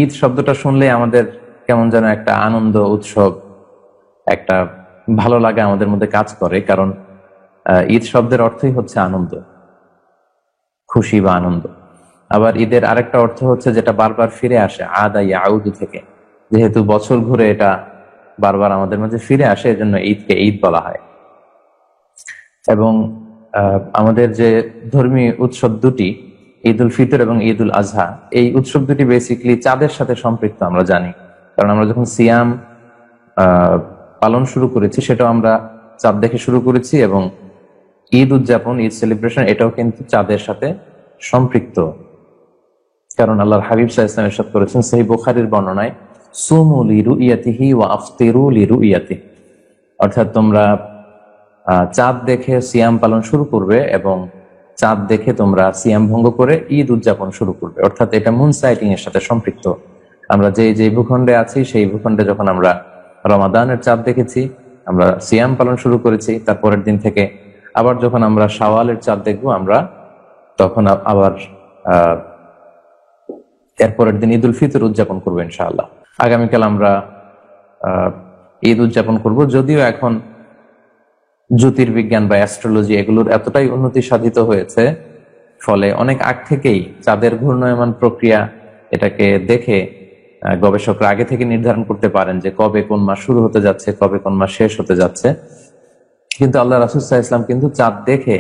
ঈদ শব্দটা শুনলে আমাদের কেমন যেন একটা আনন্দ উৎসব, একটা ভালো লাগা আমাদের মধ্যে কাজ করে। কারণ ঈদ শব্দের অর্থই হচ্ছে আনন্দ, খুশি বা আনন্দ। আবার ঈদের আরেকটা অর্থ হচ্ছে যেটা বারবার ফিরে আসে, আদা ইয়াউদু থেকে। যেহেতু বছর ঘুরে এটা বারবার আমাদের মাঝে ফিরে আসে, এজন্য ঈদকে ঈদ বলা হয়। এবং আমাদের যে ধর্মীয় উৎসব দুটি, ঈদ উল ফিতর এবং ঈদ উল আজহা, এই উৎসব দুটি বেসিক্যালি চাঁদের সাথে সম্পৃক্ত আমরা জানি। কারণ আমরা যখন সিয়াম পালন শুরু করেছি, সেটাও আমরা চাঁদ দেখে শুরু করেছি, এবং ঈদ উদযাপন, ঈদ সেলিব্রেশন, এটাও কিন্তু চাঁদের সাথে সম্পৃক্ত। কারণ আল্লাহর হাবিব সাল্লাল্লাহু আলাইহি ওয়াসাল্লাম ইরশাদ করেছেন সহিহ বুখারীর বর্ণনায়, সুমু লিরুইয়াতিহি ওয়া আফতিরু লিরুইয়াতিহি, অর্থাৎ তোমরা চাঁদ দেখে সিয়াম পালন শুরু করবে এবং চাঁদ দেখে তোমরা সিয়াম ভঙ্গ করে ঈদ উদযাপন শুরু করবে। অর্থাৎ এটা মুন সাইটিং এর সাথে সম্পৃক্ত। আমরা যে ভূখণ্ডে আছি সেই ভূখণ্ডে যখন আমরা রমাদানের চাঁদ দেখেছি, আমরা সিয়াম পালন শুরু করেছি, তারপরের দিন থেকে আবার যখন আমরা শাওয়ালের চাঁদ দেখবো, আমরা তখন আবার এরপরের দিন ঈদ উল ফিতর উদযাপন করবো ইনশাআল্লাহ। আগামীকাল আমরা ঈদ উদযাপন করব। যদিও এখন জ্যোতির্বিজ্ঞান বা অ্যাস্ট্রোলজি এগুলোর এতটাই উন্নতি সাধিত হয়েছে, ফলে অনেক আগ থেকেই চাঁদের ঘূর্ণায়মান প্রক্রিয়া এটাকে দেখে গবেষকরা আগে থেকে নির্ধারণ করতে পারেন যে কবে কোন মাস শুরু হতে যাচ্ছে, কবে কোন মাস শেষ হতে যাচ্ছে। কিন্তু আল্লাহ রাসূল সাল্লাল্লাহু আলাইহি ওয়াসাল্লাম কিন্তু চাঁদ দেখে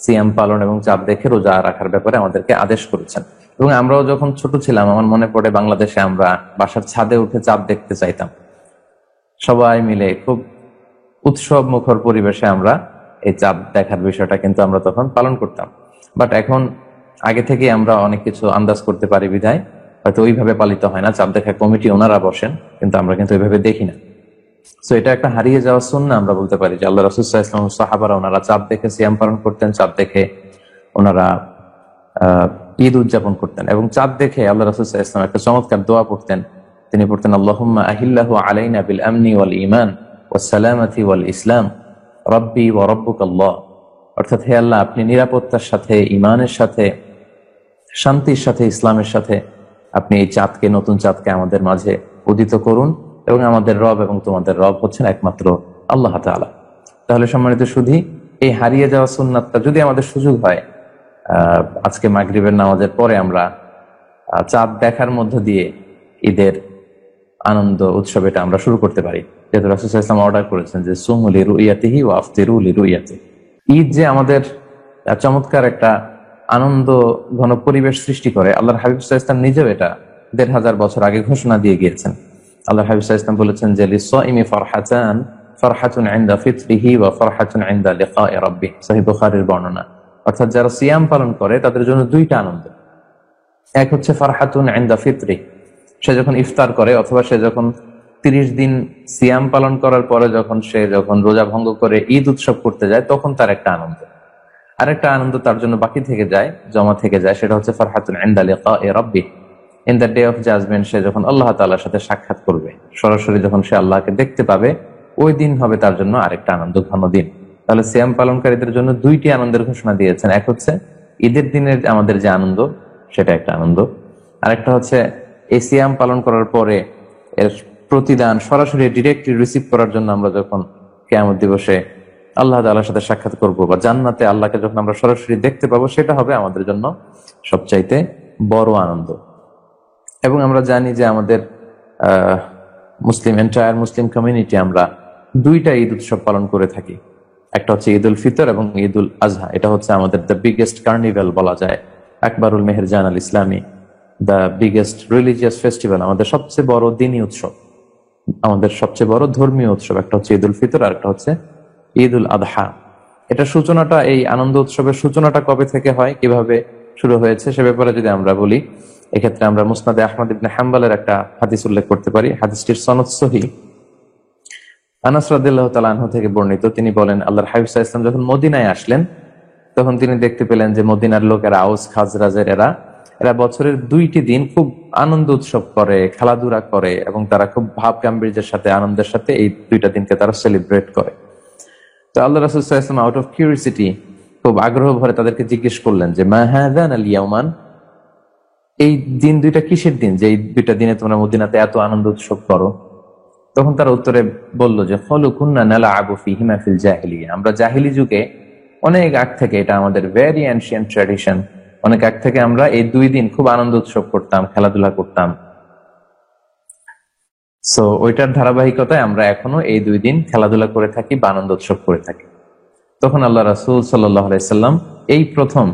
সিয়াম পালন এবং চাঁদ দেখে রোজা রাখার ব্যাপারে আমাদেরকে আদেশ করেছেন। এবং আমরাও যখন ছোট ছিলাম, আমার মনে পড়ে বাংলাদেশে আমরা বাসার ছাদে উঠে চাঁদ দেখতে চাইতাম। সবাই মিলে খুব উৎসব মুখর পরিবেশে আমরা এই চাঁদ দেখার বিষয়টা কিন্তু আমরা তখন পালন করতাম। বাট এখন আগে থেকে আমরা অনেক কিছু আন্দাজ করতে পারি বিধায় হয়তো ওইভাবে পালিত হয় না। চাঁদ দেখা কমিটি ওনারা বসেন, কিন্তু আমরা কিন্তু ওইভাবে দেখি না। সো এটা একটা হারিয়ে যাওয়া সুন্নাহ আমরা বলতে পারি, যে আল্লাহ রাসূল সাল্লাল্লাহু আলাইহি ওয়াসাল্লাম সাহাবারা ওনারা চাঁদ দেখে সিয়াম পালন করতেন, চাঁদ দেখে ওনারা ঈদ উদযাপন করতেন। এবং চাঁদ দেখে আল্লাহ রাসূল সাল্লাল্লাহু আলাইহি ওয়াসাল্লাম একটা চমৎকার দোয়া পড়তেন। তিনি পড়তেন, আল্লাহুম্মা আহিল্লাহু আলাইনা বিল আমনি ওয়াল ঈমান ওয়াস সালামাতি ওয়াল ইসলাম রব্বি ওয়া রব্বুকাল্লাহ। অর্থাৎ, হে আল্লাহ, আপনি নিরাপত্তার সাথে, ঈমানের সাথে, শান্তির সাথে, ইসলামের সাথে আপনি এই চাঁদকে, নতুন চাঁদকে আমাদের মাঝে উদিত করুন, এবং আমাদের রব এবং তোমাদের রব হচ্ছেন একমাত্র আল্লাহ তাআলা। তাহলে সম্মানিত সুধী, এই হারিয়ে যাওয়া সুন্নাতটা যদি আমাদের সুযোগ হয়, আজকে মাগরিবের নামাজের পরে আমরা চাঁদ দেখার মধ্য দিয়ে ঈদের আনন্দ উৎসব এটা আমরা শুরু করতে পারি। যেহেতু রাসূল সাল্লাল্লাহু আলাইহি ওয়াসাল্লাম অর্ডার করেছেন যে সুমু লিরুইয়াতিহি ওয়া আফতিরু লিরুইয়াতিহি। ঈদ যে আমাদের চমৎকার একটা আনন্দ ঘন পরিবেশ সৃষ্টি করে, আল্লাহর হাবিব সাল্লাল্লাহু আলাইহি ওয়াসাল্লাম নিজেও এটা ১৫০০ বছর আগে ঘোষণা দিয়ে গিয়েছেন। আল্লাহর হাবিব সাল্লাল্লাহু আলাইহি ওয়াসাল্লাম বলেছেন যে লিস-সাইমি ফারহাতান, ফারহাতুন ইনদা ফিতরিহি ওয়া ফারহাতুন ইনদা লিকাই রাব্বিহ, সহিহ বুখারীর বর্ণনা। অর্থাৎ যারা সিয়াম পালন করে তাদের জন্য দুইটা আনন্দ। এক হচ্ছে ফারহাতুন ইনদা ফিতরি, সে যখন ইফতার করে, অথবা সে যখন 30 দিন সিয়াম পালন করার পরে যখন রোজা ভঙ্গ করে ঈদ উৎসব করতে যায়, তখন তার একটা আনন্দ। আরেকটা আনন্দ তার জন্য বাকি থেকে যায়, জমা থেকে যায়, সেটা হচ্ছে ফারহাতুন ইনদা লিকাই রাব্বিহ, in the day of judgement. সে যখন আল্লাহ তাআলার সাথে সাক্ষাৎ করবে, সরাসরি যখন সে আল্লাহকে দেখতে পাবে, ওই দিন হবে তার জন্য আরেকটা আনন্দ ঘন দিন। তাহলে সিয়াম পালনকারীদের জন্য দুইটি আনন্দের ঘোষণা দিয়েছেন। এক হচ্ছে ঈদের দিনের আমাদের যে আনন্দ, সেটা একটা আনন্দ। আরেকটা হচ্ছে এই সিয়াম পালন করার পরে এর প্রতিদান সরাসরি ডিরেক্টলি রিসিভ করার জন্য আমরা যখন কিয়ামত দিবসে আল্লাহ তাআলার সাথে সাক্ষাৎ করব, বা জান্নাতে আল্লাহকে যখন আমরা সরাসরি দেখতে পাবো, সেটা হবে আমাদের জন্য সবচাইতে বড় আনন্দ। এবং আমরা জানি যে আমাদের এন্টায়ার মুসলিম কমিউনিটি আমরা দুইটা ঈদ উৎসব পালন করে থাকি। একটা হচ্ছে ঈদ উল ফিতর এবং ঈদ উল আজহা। এটা হচ্ছে আমাদের দ্য বিগেস্ট কার্নিভ্যাল বলা যায়, আকবরুল মেহেরজান আল ইসলামী, দ্য বিগেস্ট রিলিজিয়াস ফেস্টিভ্যাল, আমাদের সবচেয়ে বড় দিনী উৎসব, আমাদের সবচেয়ে বড় ধর্মীয় উৎসব। একটা হচ্ছে ঈদ উল ফিতর, আর একটা হচ্ছে ঈদ উল আদহা। এটা সূচনাটা, এই আনন্দ উৎসবের সূচনাটা কবে থেকে হয়, কিভাবে শুরু হয়েছে, সে ব্যাপারে যদি আমরা বলি, এক্ষেত্রে আমরা মুসনাদে আহমদ ইবনে হাম্বলের একটা হাদিস উল্লেখ করতে পারি। হাদিসটির সনদ সহিহ। আনাস রাদিয়াল্লাহু তাআলা আনহু থেকে বর্ণিত, তিনি বলেন, আল্লাহর হাবিব সাল্লাল্লাহু আলাইহি ওয়াসাল্লাম যখন মদিনায় আসলেন, তখন তিনি দেখতে পেলেন যে মদিনার লোকেরা, আউস খাজরাজের এরা বছরের 2টি দিন খুব আনন্দ উৎসব করে, খেলাধুলা করে, এবং তারা খুব ভাব গাম্ভীর্যের সাথে, আনন্দের সাথে এই 2টা দিনকে তারা সেলিব্রেট করে। তো আল্লাহ রাসূল সাল্লাল্লাহু আলাইহি ওয়াসাল্লাম আউট অফ কিউরিওসিটি, খুব আগ্রহ ভরে তাদেরকে জিজ্ঞেস করলেন যে মা হাযান আল ইয়াওমান, এই দিন দুইটা কিসের দিন যে এই দুইটা দিনে তোমরা মদিনাতে এত আনন্দ উৎসব করো? তখন তারা উত্তরে বলল যে ফলু কুন্না নালা আবু ফিহিমা ফিল জাহিলিয়া, আমরা জাহিলি যুগে অনেক আগ থেকে, এটা আমাদের ভেরি এনশিয়েন্ট ট্র্যাডিশন, অনেক আগ থেকে আমরা এই 2 দিন খুব আনন্দ উৎসব করতাম, খেলাধুলা করতাম। সো ওইটার ধারাবাহিকতায় আমরা এখনো এই 2 দিন খেলাধুলা করে থাকি বা আনন্দ উৎসব করে থাকি। তখন আল্লাহ রাসূল সাল্লাল্লাহু আলাইহি সাল্লাম এই প্রথম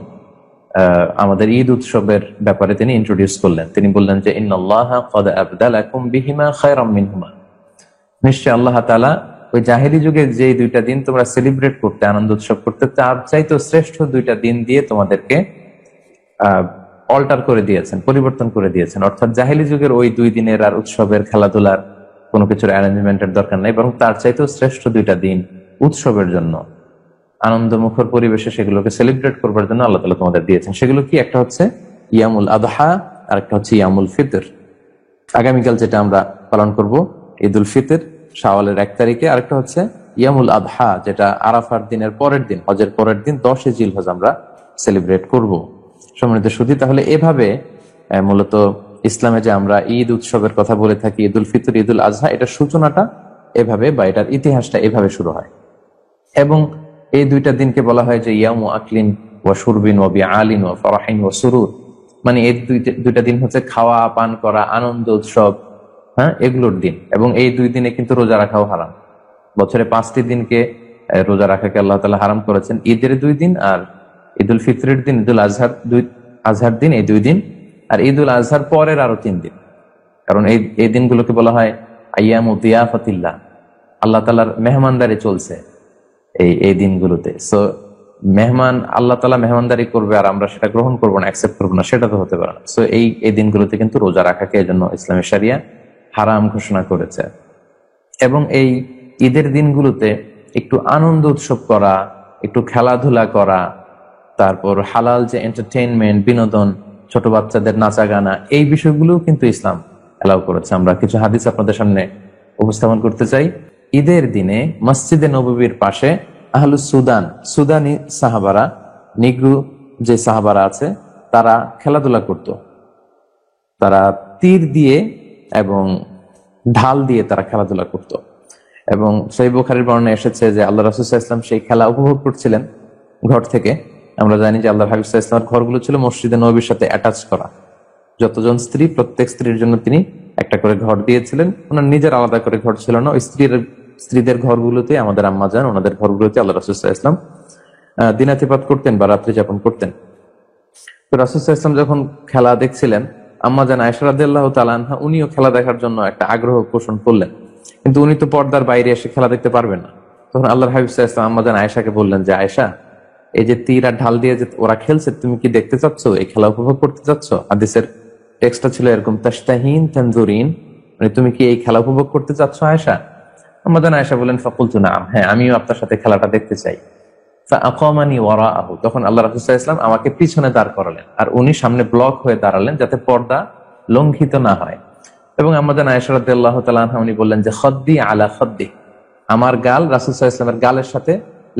আমাদের ঈদ উৎসবের ব্যাপারে তিনি ইন্ট্রোডিউস করলেন। তিনি বললেন যে ইন্নাল্লাহা ক্বাদ আবদালাকুম বিহিমা খায়রাম মিনহুমা, নিশ্চয় আল্লাহ তাআলা ওই জাহেলি যুগে যে 2টা দিন তোমরা সেলিব্রেট করতে, আনন্দ উৎসব করতে, তার চাইতে শ্রেষ্ঠ 2টা দিন দিয়ে তোমাদেরকে অল্টার করে দিয়েছেন, পরিবর্তন করে দিয়েছেন। অর্থাৎ জাহেলি যুগের ওই 2 দিনের আর উৎসবের, খেলাধুলার কোনো কিছুর অ্যারেঞ্জমেন্টের দরকার নাই, বরং তার চাইতেও শ্রেষ্ঠ 2টা দিন উৎসবের জন্য, আনন্দমুখর পরিবেশে সেগুলোকে সেলিব্রেট করবার জন্য আল্লাহ তাআলা তোমাদের দিয়েছেন। সেগুলো কি? একটা হচ্ছে ইয়ামুল আদহা, আর একটা হচ্ছে ইয়ামুল ফিতর। আগামীকাল যেটা আমরা পালন করব ঈদুল ফিতর শাওয়ালের 1 তারিখে, আরেকটা হচ্ছে ইয়ামুল আদহা, যেটা আরাফার দিনের পরের দিন, হজের পরের দিন 10 জিলহজ আমরা সেলিব্রেট করব। সম্মানিত সুধী, তাহলে এভাবে মূলত ইসলামে যে আমরা ঈদ উৎসবের কথা বলে থাকি, ঈদুল ফিতর, ঈদুল আজহা, এটার সূচনাটা এভাবে বা এটার ইতিহাসটা এভাবে শুরু হয়। এবং এই 2টা দিনকে বলা হয় যে ইয়ামু আকলিন ওয়া শুরবিন ওয়া বিআলিন ওয়া ফারাহিন ওয়া সুরুর, মানে এই 2টা দিন হচ্ছে খাওয়া, পান করা, আনন্দ উৎসব, হ্যাঁ, এগুলোর দিন। এবং এই 2 দিনে কিন্তু রোজা রাখাও হারাম। বছরে 5টি দিনকে রোজা রাখাকে আল্লাহ তাআলা হারাম করেছেন, ঈদের 2 দিন আর ঈদুল ফিতরের দিন, ঈদুল আজহার দিন, এই 2 দিন, আর ঈদুল আজহার পরের আরো 3 দিন। কারণ এই দিনগুলোকে বলা হয় আইয়ামু দিয়াফাতিল্লাহ, আল্লাহ তাআলার মেহমানদারি চলছে এই দিনগুলোতে। সো মেহমান, আল্লাহ তাআলা মেহমানদারি করবে আর আমরা সেটা গ্রহণ করবো না, অ্যাকসেপ্ট করবো না, সেটা তো হতে পারে না। সো এই দিনগুলোতে কিন্তু রোজা রাখাকে এই জন্য ইসলামী শরিয়া হারাম ঘোষণা করেছে। এবং এই ঈদের দিনগুলোতে একটু আনন্দ উৎসব করা, একটু খেলাধুলা করা, তারপর হালাল যে এন্টারটেইনমেন্ট, বিনোদন, ছোট বাচ্চাদের নাচা গানা, এই বিষয়গুলো কিন্তু ইসলাম অ্যালাউ করেছে। আমরা কিছু হাদিস আপনাদের সামনে উপস্থাপন করতে চাই। ঈদের দিনে মসজিদে নববীর পাশে আহলুস সুদান, সুদানি সাহাবারা, নিগ্রু যে সাহাবারা আছে, তারা খেলাধুলা করত। তারা তীর দিয়ে এবং ঢাল দিয়ে তারা খেলাধুলা করত। এবং সহিহ বুখারীর বর্ণনায় এসেছে যে আল্লাহ রাসূল সাল্লাল্লাহু আলাইহি ওয়াসাল্লাম সেই খেলা উপভোগ করছিলেন ঘর থেকে। আমরা জানি যে আল্লাহর হাবিব সাল্লাল্লাহু আলাইহি ওয়াসাল্লামের ঘরগুলো ছিল মসজিদে নববীর সাথে অ্যাটাচ করা। যতজন স্ত্রী, প্রত্যেক স্ত্রীর জন্য তিনি একটা করে ঘর দিয়েছিলেন। ওনার নিজের আলাদা করে ঘর ছিল না। ওই স্ত্রীদের ঘরগুলোতে, আমাদের আম্মা জান, ওনাদের ঘরগুলোতে আল্লাহ রাসূল সাল্লাল্লাহু আলাইহি ওয়াসাল্লাম দিনাতিপাত করতেন বা রাত্রি যাপন করতেন। তো রাসূল সাল্লাল্লাহু আলাইহি ওয়াসাল্লাম যখন খেলা দেখছিলেন, আম্মা জান আয়েশা রাদিয়াল্লাহু তাআলা আনহা উনিও খেলা দেখার জন্য একটা আগ্রহ পোষণ করলেন, কিন্তু উনি তো পর্দার বাইরে এসে খেলা দেখতে পারবেন না। তখন আল্লাহর হাবিব সাল্লাল্লাহু আলাইহি ওয়াসাল্লাম আম্মা জান আয়েশাকে বললেন যে, আয়েশা, এই যে তীর আর ঢাল দিয়ে যে ওরা খেলছে, তুমি কি দেখতে চাচ্ছ? এই খেলা উপভোগ করতে চাচ্ছ? হাদিসের টেক্সটটা ছিল এরকম, তাশতাহিন তানজুরিন, মানে তুমি কি এই খেলা উপভোগ করতে চাচ্ছ আয়েশা? আম্মা জান আয়েশা বলেন, ফাকুলতু নাম, হ্যাঁ, আমিও আপনার সাথে খেলাটা দেখতে চাই। ফাআকামানি ওয়ারাআহু, তখন আল্লাহ রাসূল সাল্লাল্লাহু আলাইহি ওয়াসাল্লাম আমাকে পিছনে দাঁড় করালেন, আর উনি সামনে ব্লক হয়ে দাঁড়ালেন যাতে পর্দা লঙ্ঘিত না হয়। এবং আম্মা জান আয়েশা রাদিয়াল্লাহু তাআলা আনহা উনি বললেন যে, খদ্দি আলা খদ্দি, আমার গাল রাসূল সাল্লাল্লাহু আলাইহি ওয়াসাল্লামের গালের সাথে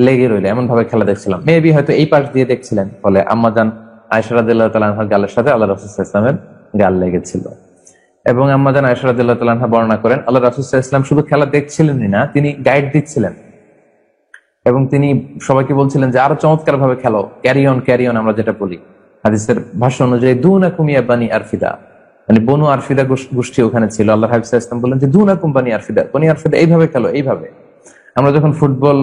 লেগে রইল, এমন ভাবে খেলা দেখছিলাম। মেবি হয়তো এই পাশ দিয়ে দেখছিলেন, ফলে আম্মা জান আয়েশা রাদিয়াল্লাহু তাআলা আনহার গালের সাথে আল্লাহ রাসূল সাল্লাল্লাহু আলাইহি ওয়াসাল্লামের গাল লেগেছিল। এবং আম্মা জান আয়েশা রাদিয়াল্লাহু তাআলা আনহা বর্ণনা করেন, আল্লাহ রাসূল সাল্লাল্লাহু আলাইহি ওয়াসাল্লাম শুধু খেলা দেখছিলেনই না, তিনি গাইড দিচ্ছিলেন এবং তিনি সবাইকে বলছিলেন যে আরো চমৎকার ভাবে খেলো, ক্যারি অন, ক্যারি অন, আমরা যেটা বলি হাদিসের ভাষ্য অনুযায়ী, দুনাকুম ইয়া বানি আরফিদা, মানে বনু আরফিদা গোষ্ঠী ওখানে ছিল। আল্লাহ হাবিব সাল্লাল্লাহু আলাইহি ওয়াসাল্লাম বললেন যে দুনাকুম বানি আরফিদা, বানি আরফিদা, এইভাবে খেলো, এইভাবে। আমরা যখন ফুটবল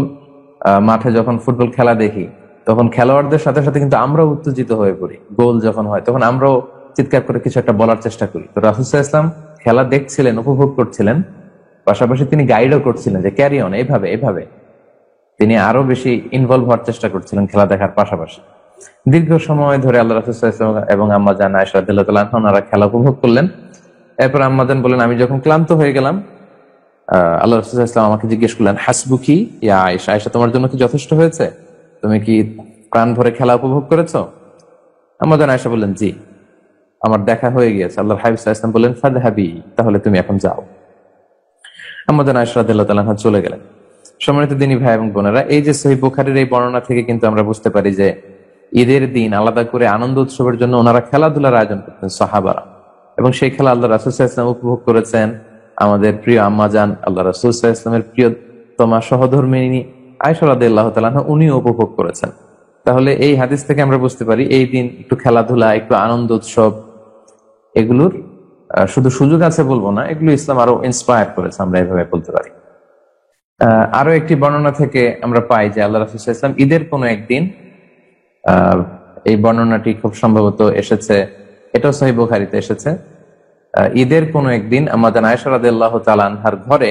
মাঠে যখন ফুটবল খেলা দেখি, তখন খেলোয়াড়দের সাথে সাথে কিন্তু আমরাও উত্তেজিত হয়ে পড়ি। গোল যখন হয় তখন আমরাও চিৎকার করে কিছু একটা বলার চেষ্টা করি। তো রাসূল সাল্লাল্লাহু আলাইহি ওয়াসাল্লাম খেলা দেখছিলেন, উপভোগ করছিলেন, পাশাপাশি তিনি গাইডও করছিলেন যে ক্যারি অন, এইভাবে এইভাবে। তিনি আরো বেশি ইনভলভ হওয়ার চেষ্টা করছিলেন খেলা দেখার পাশাপাশি। দীর্ঘ সময় ধরে আল্লাহ রাসূল সাল্লাল্লাহু আলাইহি ওয়াসাল্লাম এবং আম্মা জান আয়েশা রাদিয়াল্লাহু তাআলা আনহা ওনারা খেলা উপভোগ করলেন। এরপর আম্মা জান বলেন, আমি যখন ক্লান্ত হয়ে গেলাম, আল্লাহ রাসূল সাল্লাল্লাহু আলাইহি ওয়াসাল্লাম আমাকে জিজ্ঞেস করলেন, হাসবুকি ইয়া আয়েশা, আয়েশা তোমার জন্য কি যথেষ্ট হয়েছে? তুমি কি প্রাণ ভরে খেলা উপভোগ করেছো? আম্মা জান আয়েশা বললেন, জি, আমার দেখা হয়ে গিয়েছে। আল্লাহর হাবিব সাল্লাল্লাহু আলাইহি ওয়াসাল্লাম বললেন, ফাযহাবি, তাহলে তুমি এখন যাও। আম্মা জান আয়েশা রাদিয়াল্লাহু তাআলা আনহা চলে গেলেন। সম্মানিত দিনী ভাই এবং বোনেরা, এই যে সহিহ বুখারীর এই বর্ণনা থেকে কিন্তু আমরা বুঝতে পারি যে ঈদের দিন আলাদা করে আনন্দ উৎসবের জন্য ওনারা খেলাধুলার আয়োজন করতেন সাহাবারা, এবং সেই খেলা আল্লাহ রাসূল সাল্লাল্লাহু আলাইহি ওয়াসাল্লাম উপভোগ করেছেন। আমাদের প্রিয় আম্মাজান আল্লাহ রাসূল সাল্লাল্লাহু আলাইহি ওয়াসাল্লামের প্রিয়তমা সহধর্মিণী আয়েশা রাদিয়াল্লাহু তাআলা আনহা উনিও উপভোগ করেছেন। তাহলে এই হাদিস থেকে আমরা বুঝতে পারি এই দিন একটু খেলাধুলা, একটু আনন্দ উৎসব, এগুলোর শুধু সুযোগ আছে বলবো না, এগুলো ইসলাম আরো ইন্সপায়ার করেছে, আমরা এভাবে বলতে পারি। আরো একটি বর্ণনা থেকে আমরা পাই যে আল্লাহ রাসূল সাল্লাল্লাহু আলাইহি ওয়াসাল্লাম ঈদের কোনো একদিন, এই বর্ণনাটি খুব সম্ভবত এসেছে, এটাও সহিহ বুখারীতে এসেছে, ঈদের কোনো একদিন আম্মাজান আয়েশা রাদিয়াল্লাহু তাআলা আনহার ঘরে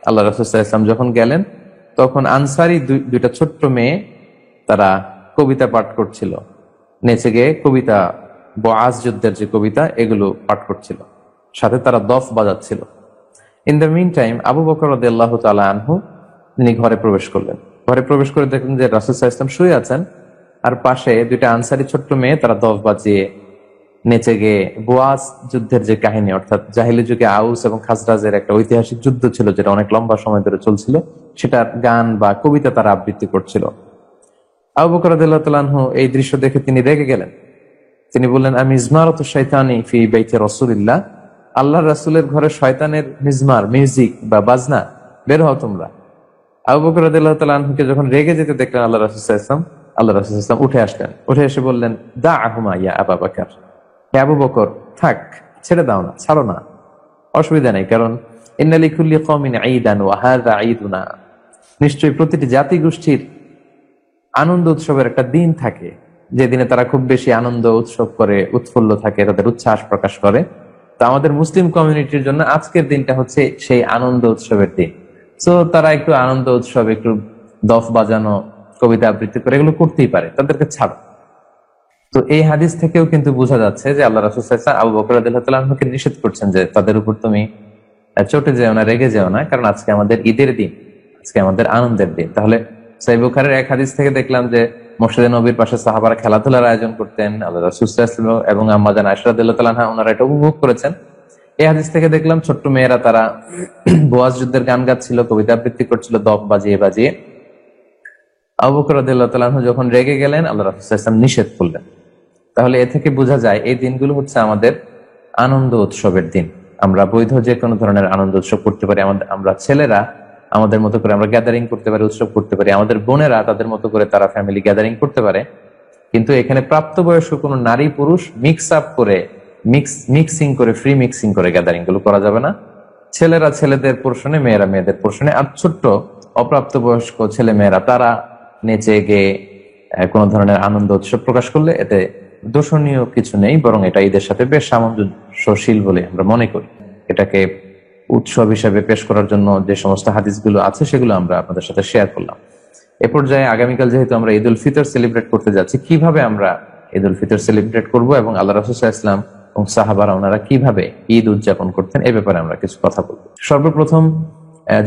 আল্লাহ রাসূল সাল্লাল্লাহু আলাইহি ওয়াসাল্লাম যখন গেলেন, তখন আনসারী দুইটা ছোট্ট মেয়ে তারা কবিতা পাঠ করছিল, নেচে গিয়ে কবিতা, বআজ যুদ্ধের যে কবিতা এগুলো পাঠ করছিল, সাথে তারা দফ বাজাচ্ছিল। In the meantime Abu Bakr রাদিয়াল্লাহু তাআলা আনহু তিনি ঘরে প্রবেশ করলেন। ঘরে প্রবেশ করে দেখলেন যে রাসূল সাল্লাল্লাহু আলাইহি ওয়াসাল্লাম শুয়ে আছেন, আর পাশে দুইটা আনসারী ছোট্ট মেয়ে তারা দফ বাজিয়ে নেচে গিয়ে বোয়াজ যুদ্ধের যে কাহিনী, অর্থাৎ জাহিলি যুগে আউস এবং খাজরাজের একটা ঐতিহাসিক যুদ্ধ ছিল যেটা অনেক লম্বা সময় ধরে চলছিল, সেটার গান বা কবিতা তারা আবৃত্তি করছিল। আবু বকর রাদিয়াল্লাহু তাআলা আনহু এই দৃশ্য দেখে তিনি রেগে গেলেন। তিনি বললেন, আমি মিজমারাতুশ শাইতানি ফি বাইতি রাসূলিল্লাহ, আল্লাহর রাসূলের ঘরে শয়তানের মিজমার, মিউজিক বা বাজনা, বের হও তোমরা। আবু বকর রাদিয়াল্লাহু তাআলা আনহুকে যখন রেগে যেতে দেখলেন আল্লাহ রাসূল সাল্লাল্লাহু আলাইহি ওয়াসাল্লাম উঠে আসলেন, উঠে এসে বললেন, দা'হুমা ইয়া আবু বকর, হে আবু বকর থাক, ছেড়ে দাও না, ছাড়ো না, অসুবিধা নেই, কারণ ইন্না লিকুল্লি কওমিন ঈদান ওয়া হাযা ঈদুনা, নিশ্চয়ই প্রতিটি জাতি গোষ্ঠীর আনন্দ উৎসবের একটা দিন থাকে, যে দিনে তারা খুব বেশি আনন্দ উৎসব করে, উৎফুল্ল থাকে, তাদের উচ্ছ্বাস প্রকাশ করে। তো আমাদের মুসলিম কমিউনিটির জন্য আজকের দিনটা হচ্ছে সেই আনন্দ উৎসবের দিন। সো তারা একটু আনন্দ উৎসব, একটু দফ বাজানো, কবিতা আবৃত্তি করে এগুলো করতেই পারে, তাদেরকে ছাড়ো। তো এই হাদিস থেকেও কিন্তু বোঝা যাচ্ছে যে আল্লাহ রাসূল সাল্লাল্লাহু আলাইহি ওয়াসাল্লাম আবু বকর রাদিয়াল্লাহু তাআলা আনহুকে নিষেধ করছেন যে তাদের উপর তুমি চটে যেও না, রেগে যেও না, কারণ আজকে আমাদের ঈদের দিন, আজকে আমাদের আনন্দের দিন। তাহলে সহিহ বুখারীর এক হাদিস থেকে দেখলাম যে মসজিদে নববীর পাশে সাহাবারা খেলাধুলার আয়োজন করতেন, আল্লাহ রাসূল সাল্লাল্লাহু আলাইহি ওয়াসাল্লাম এবং আম্মাজান আয়েশা রাদিয়াল্লাহু তাআলা আনহা ওনারা এটা উপভোগ করেছেন। এই হাদিস থেকে দেখলাম ছোট্ট মেয়েরা তারা বোয়াজ যুদ্ধের গান গাচ্ছিল, কবিতা আবৃত্তি করছিল দফ বাজিয়ে বাজিয়ে। আবু বকর রাদিয়াল্লাহু তাআলা আনহু যখন রেগে গেলেন আল্লাহ রাসূল সাল্লাল্লাহু আলাইহি ওয়াসাল্লাম নিষেধ করলেন। তাহলে এ থেকে বোঝা যায় এই দিনগুলো হচ্ছে আমাদের আনন্দ উৎসবের দিন। আমরা বৈধ যে কোনো ধরনের আনন্দ উৎসব করতে পারি, আমরা ছেলেরা আমাদের মতো করে আমরা গ্যাদারিং করতে পারি, উৎসব করতে পারি, আমাদের বোনেরা তাদের মতো করে তারা ফ্যামিলি গ্যাদারিং করতে পারে। কিন্তু এখানে প্রাপ্তবয়স্ক কোনো নারী পুরুষ মিক্স আপ করে, মিক্সিং করে, ফ্রি মিক্সিং করে গ্যাদারিং গুলো করা যাবে না। ছেলেরা ছেলেদের পোর্শনে, মেয়েরা মেয়েদের পোর্শনে, আর ছোট্ট অপ্রাপ্তবয়স্ক ছেলে মেয়েরা তারা নেচে গেয়ে কোনো ধরনের আনন্দ উৎসব প্রকাশ করলে এতে দোষণীয় কিছু নেই, বরং এটা ঈদের সাথে বেশ সামঞ্জস্যশীল বলে আমরা মনে করি। এটাকে উৎসব হিসেবে পেশ করার জন্য যে সমস্ত হাদিসগুলো আছে সেগুলো আমরা আপনাদের সাথে শেয়ার করলাম। এ পর্যায়ে আগামীকাল যেহেতু আমরা ঈদ উল ফিতর সেলিব্রেট করতে যাচ্ছি, কিভাবে আমরা ঈদ উল ফিতর সেলিব্রেট করব এবং আল্লাহ রাসূল সাল্লাল্লাহু আলাইহি ওয়াসাল্লাম এবং সাহাবারা ওনারা কিভাবে ঈদ উদযাপন করতেন এই ব্যাপারে আমরা কিছু কথা বলবো। সর্বপ্রথম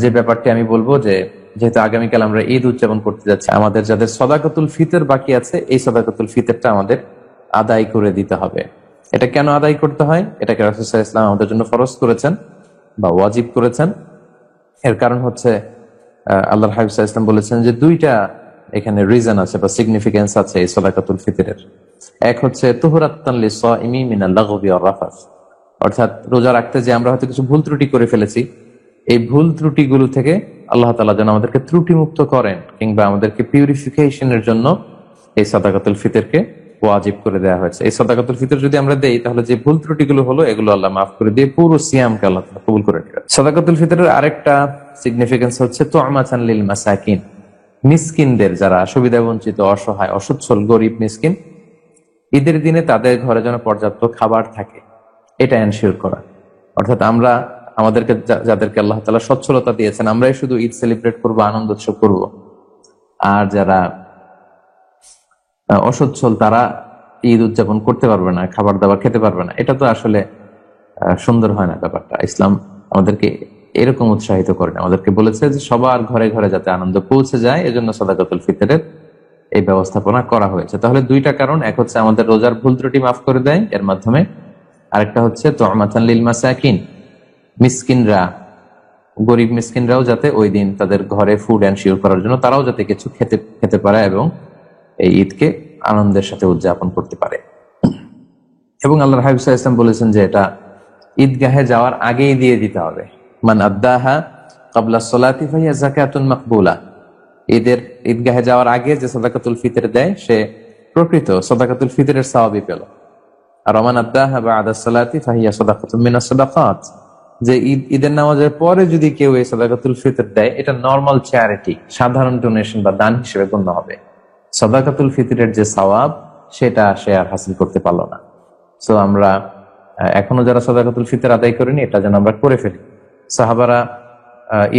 যে ব্যাপারটি আমি বলবো, যে যেহেতু আগামীকাল আমরা ঈদ উদযাপন করতে যাচ্ছি, আমাদের যাদের সাদাকাতুল ফিতর বাকি আছে এই সাদাকাতুল ফিতরটা আমাদের আদায় করে দিতে হবে। এটা কেন আদায় করতে হয়? এটাকে রাসূল সাল্লাল্লাহু আলাইহি ওয়াসাল্লাম আমাদের জন্য ফরজ করেছেন বা ওয়াজিব করেছেন। এর কারণ হচ্ছে আল্লাহর হাবিব সাল্লাল্লাহু আলাইহি ওয়াসাল্লাম বলেছেন যে দুইটা এখানে রিজন আছে বা সিগনিফিকেন্স আছে এই সাদাকাতুল ফিতরের। এক হচ্ছে তুহরাতান লিসাইমি মিনাল লাগবি ওয়ার রাফাস, অর্থাৎ রোজা রাখতে যে আমরা হয়তো কিছু ভুল ত্রুটি করে ফেলেছি, এই ভুল ত্রুটিগুলো থেকে আল্লাহ তাআলা যেন আমাদেরকে ত্রুটিমুক্ত করেন, কিংবা আমাদেরকে পিউরিফিকেশনের জন্য এই সাদাকাতুল ফিতরকে ওয়াজিব করে দেওয়া হয়েছে। এই সাদাকাতুল ফিতর যদি আমরা দেই তাহলে যে ভুল ত্রুটিগুলো হলো এগুলো আল্লাহ মাফ করে দিয়ে পুরো সিয়ামকে আল্লাহ তাআলা কবুল করে নেবেন। সাদাকাতুল ফিতরের আরেকটা সিগনিফিকেন্স হচ্ছে তুআমাতান লিল মাসাকিন, মিসকিনদের, যারা সুবিধা বঞ্চিত, অসহায়, অসচ্ছল, গরিব মিসকিন, ঈদের দিনে তাদের ঘরে যেন পর্যাপ্ত খাবার থাকে এটা এনশিওর করা। অর্থাৎ আমরা আমাদেরকে যাদেরকে আল্লাহ তাআলা সচ্ছলতা দিয়েছেন আমরাই শুধু ঈদ সেলিব্রেট করবো, আনন্দ উৎসব করবো, আর যারা অসচ্ছল তারা ঈদ উদযাপন করতে পারবে না, খাবার দাবার খেতে পারবে না, এটা তো আসলে সুন্দর হয় না ব্যাপারটা। ইসলাম আমাদেরকে এরকম উৎসাহিত করে না, আমাদেরকে বলেছে যে সবার ঘরে ঘরে যাতে আনন্দ পৌঁছে যায়, এজন্য সাদাকাতুল ফিতরের এই ব্যবস্থাপনা করা হয়েছে। তাহলে দুইটা কারণ, এক হচ্ছে আমাদের রোজার ভুল ত্রুটি মাফ করে দেয় এর মাধ্যমে, আরেকটা হচ্ছে তুআমাতান লিল মাসাকিন, মিসকিনরা, গরিব মিসকিনরাও যাতে ওই দিন তাদের ঘরে ফুড এনশিওর করার জন্য তারাও যাতে কিছু খেতে পারে এবং এই ঈদকে আনন্দের সাথে উদযাপন করতে পারে। এবং আল্লাহর হাবিব সাল্লাল্লাহু আলাইহি ওয়াসাল্লাম বলেছেন যে এটা ঈদগাহে যাওয়ার আগেই দিয়ে দিতে হবে। মান আদ্দাহা ক্বাবলা সলাতি ফাহিয়া যাকাতুন মাকবুলা। ঈদগাহে যাওয়ার আগে যে সাদাকাতুল ফিতর দেয় সে প্রকৃত সাদাকাতুল ফিতরের সওয়াবই পেল। আর মান আদ্দাহা বা'দা সলাতি ফাহিয়া সাদাকাতুম মিনাস সাদাকাত, যে ঈদের নামাজের পরে যদি কেউ এই সাদাকাতুল ফিতর দেয় এটা নরমাল চ্যারিটি, সাধারণ ডোনেশন বা দান হিসেবে গণ্য হবে। সাদাকাতুল ফিতরের যে সওয়াব সেটা সে আর হাসিল করতে পারলো না। সো আমরা এখনো যারা সাদাকাতুল ফিতর আদায় করিনি এটা যেন আমরা করে ফেলি। সাহাবারা